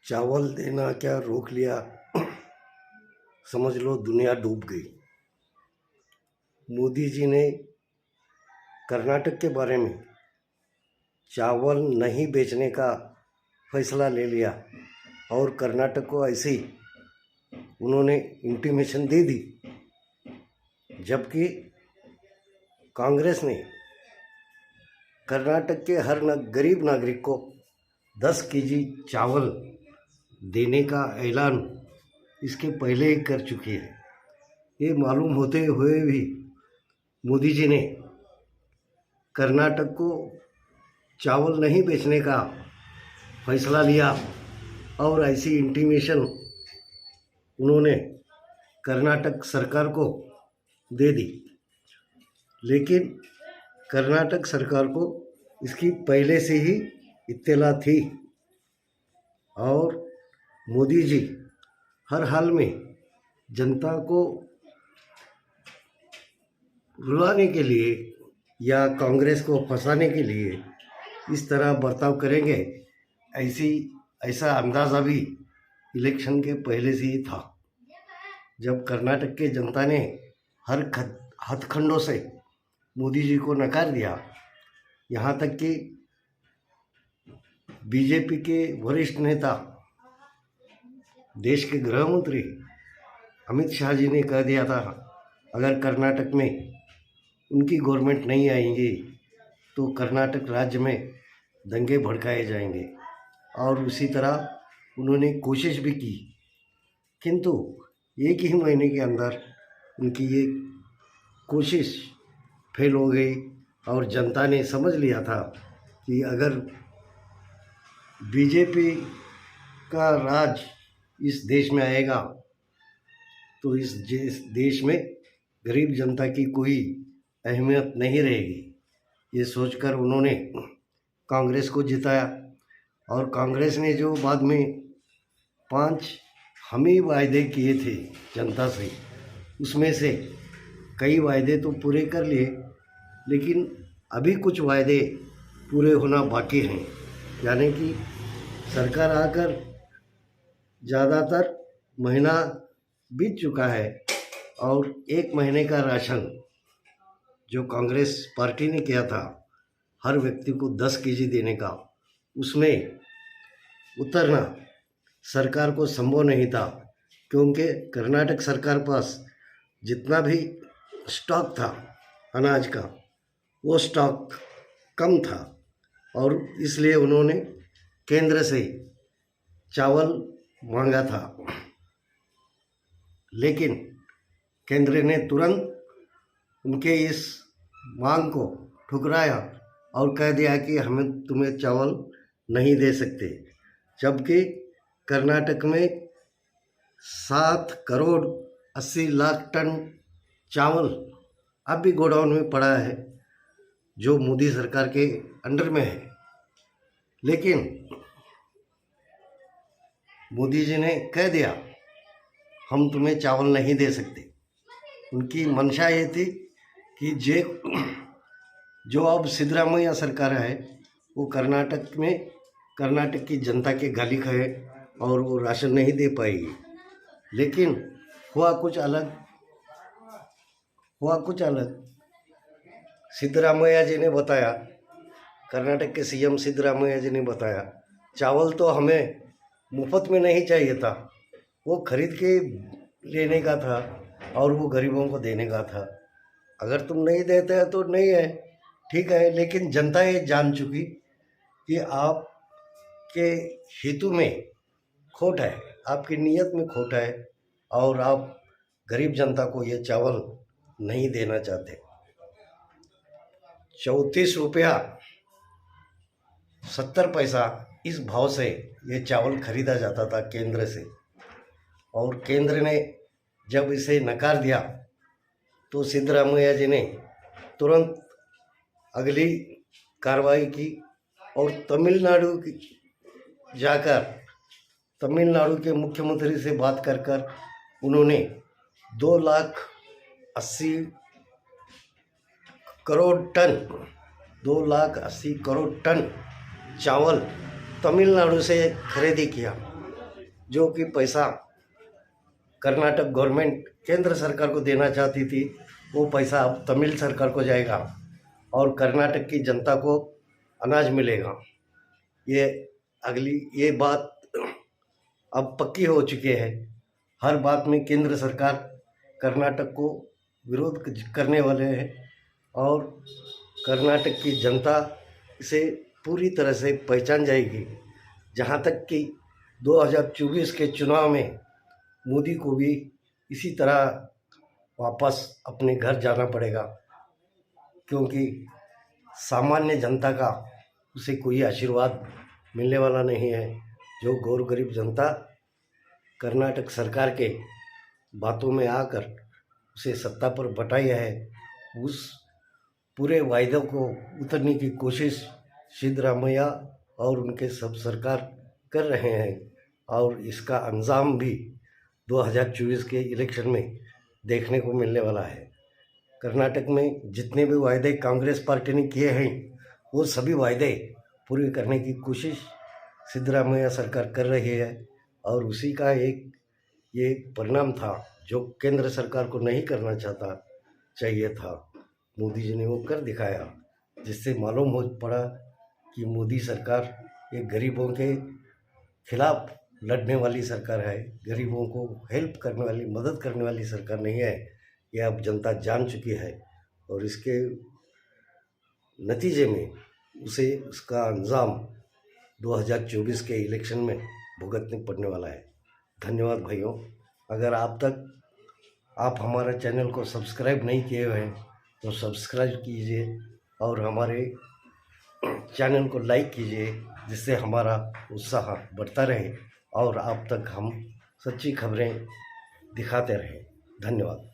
चावल देना क्या रोक लिया, समझ लो दुनिया डूब गई। मोदी जी ने कर्नाटक के बारे में चावल नहीं बेचने का फैसला ले लिया और कर्नाटक को ऐसे ही उन्होंने इंटीमेशन दे दी, जबकि कांग्रेस ने कर्नाटक के हर गरीब नागरिक को 10 केजी चावल देने का ऐलान इसके पहले ही कर चुकी है। ये मालूम होते हुए भी मोदी जी ने कर्नाटक को चावल नहीं बेचने का फैसला लिया और ऐसी इंटीमेशन उन्होंने कर्नाटक सरकार को दे दी। लेकिन कर्नाटक सरकार को इसकी पहले से ही इत्तला थी और मोदी जी हर हाल में जनता को रुलाने के लिए या कांग्रेस को फंसाने के लिए इस तरह बर्ताव करेंगे, ऐसा अंदाज़ा भी इलेक्शन के पहले से ही था। जब कर्नाटक के जनता ने हर हथखंडों से मोदी जी को नकार दिया, यहाँ तक कि बीजेपी के वरिष्ठ नेता देश के गृह मंत्री अमित शाह जी ने कह दिया था, अगर कर्नाटक में उनकी गवर्नमेंट नहीं आएंगी तो कर्नाटक राज्य में दंगे भड़काए जाएंगे। और उसी तरह उन्होंने कोशिश भी की, किंतु एक ही महीने के अंदर उनकी ये कोशिश फेल हो गई और जनता ने समझ लिया था कि अगर बीजेपी का राज इस देश में आएगा तो इस देश में गरीब जनता की कोई अहमियत नहीं रहेगी। ये सोचकर उन्होंने कांग्रेस को जिताया और कांग्रेस ने जो बाद में 5 हमें वायदे किए थे जनता से, उसमें से कई वायदे तो पूरे कर लिए, लेकिन अभी कुछ वायदे पूरे होना बाकी हैं। यानी कि सरकार आकर ज़्यादातर महीना बीत चुका है और 1 महीने का राशन जो कांग्रेस पार्टी ने किया था हर व्यक्ति को 10 केजी देने का, उसमें उतरना सरकार को संभव नहीं था, क्योंकि कर्नाटक सरकार पास जितना भी स्टॉक था अनाज का, वो स्टॉक कम था और इसलिए उन्होंने केंद्र से चावल मांगा था। लेकिन केंद्र ने तुरंत उनके इस मांग को ठुकराया और कह दिया कि हमें तुम्हें चावल नहीं दे सकते, जबकि कर्नाटक में 7 करोड़ 80 लाख टन चावल अब भी गोडाउन में पड़ा है जो मोदी सरकार के अंडर में है। लेकिन मोदी जी ने कह दिया हम तुम्हें चावल नहीं दे सकते। उनकी मंशा ये थी कि जो अब सिद्धरामैया सरकार है वो कर्नाटक की जनता के गाली खाए और वो राशन नहीं दे पाएगी। लेकिन हुआ कुछ अलग। सिद्धरामैया जी ने बताया, कर्नाटक के सीएम सिद्धरामैया जी ने बताया, चावल तो हमें मुफ्त में नहीं चाहिए था, वो खरीद के लेने का था और वो गरीबों को देने का था। अगर तुम नहीं देते हैं तो नहीं है, ठीक है, लेकिन जनता ये जान चुकी कि आपके हेतु में खोट है, आपकी नीयत में खोट है और आप गरीब जनता को ये चावल नहीं देना चाहते। 34 रुपया 70 पैसा इस भाव से ये चावल खरीदा जाता था केंद्र से, और केंद्र ने जब इसे नकार दिया तो सिद्धरामैया जी ने तुरंत अगली कार्रवाई की और तमिलनाडु जाकर तमिलनाडु के मुख्यमंत्री से बात कर उन्होंने 2,80 करोड़ टन चावल तमिलनाडु से खरीदी किया जो कि पैसा कर्नाटक गवर्नमेंट केंद्र सरकार को देना चाहती थी, वो पैसा अब तमिल सरकार को जाएगा और कर्नाटक की जनता को अनाज मिलेगा। ये बात अब पक्की हो चुकी है। हर बात में केंद्र सरकार कर्नाटक को विरोध करने वाले हैं और कर्नाटक की जनता इसे पूरी तरह से पहचान जाएगी। जहाँ तक कि 2024 के चुनाव में मोदी को भी इसी तरह वापस अपने घर जाना पड़ेगा, क्योंकि सामान्य जनता का उसे कोई आशीर्वाद मिलने वाला नहीं है। जो गौर गरीब जनता कर्नाटक सरकार के बातों में आकर उसे सत्ता पर बैठाया है, उस पूरे वायदों को उतरने की कोशिश सिद्धरामैया और उनके सब सरकार कर रहे हैं और इसका अंजाम भी 2024 के इलेक्शन में देखने को मिलने वाला है। कर्नाटक में जितने भी वायदे कांग्रेस पार्टी ने किए हैं, वो सभी वायदे पूरे करने की कोशिश सिद्धरामैया सरकार कर रही है और उसी का ये परिणाम था जो केंद्र सरकार को नहीं करना चाहिए था। मोदी जी ने वो कर दिखाया, जिससे मालूम हो पड़ा कि मोदी सरकार ये गरीबों के खिलाफ लड़ने वाली सरकार है, गरीबों को हेल्प करने वाली, मदद करने वाली सरकार नहीं है। ये अब जनता जान चुकी है और इसके नतीजे में उसे उसका अंजाम 2024 के इलेक्शन में भुगतने पड़ने वाला है। धन्यवाद भाइयों। अगर आप हमारा चैनल को सब्सक्राइब नहीं किए हुए हैं तो सब्सक्राइब कीजिए और हमारे चैनल को लाइक कीजिए, जिससे हमारा उत्साह बढ़ता रहे और आप तक हम सच्ची खबरें दिखाते रहें। धन्यवाद।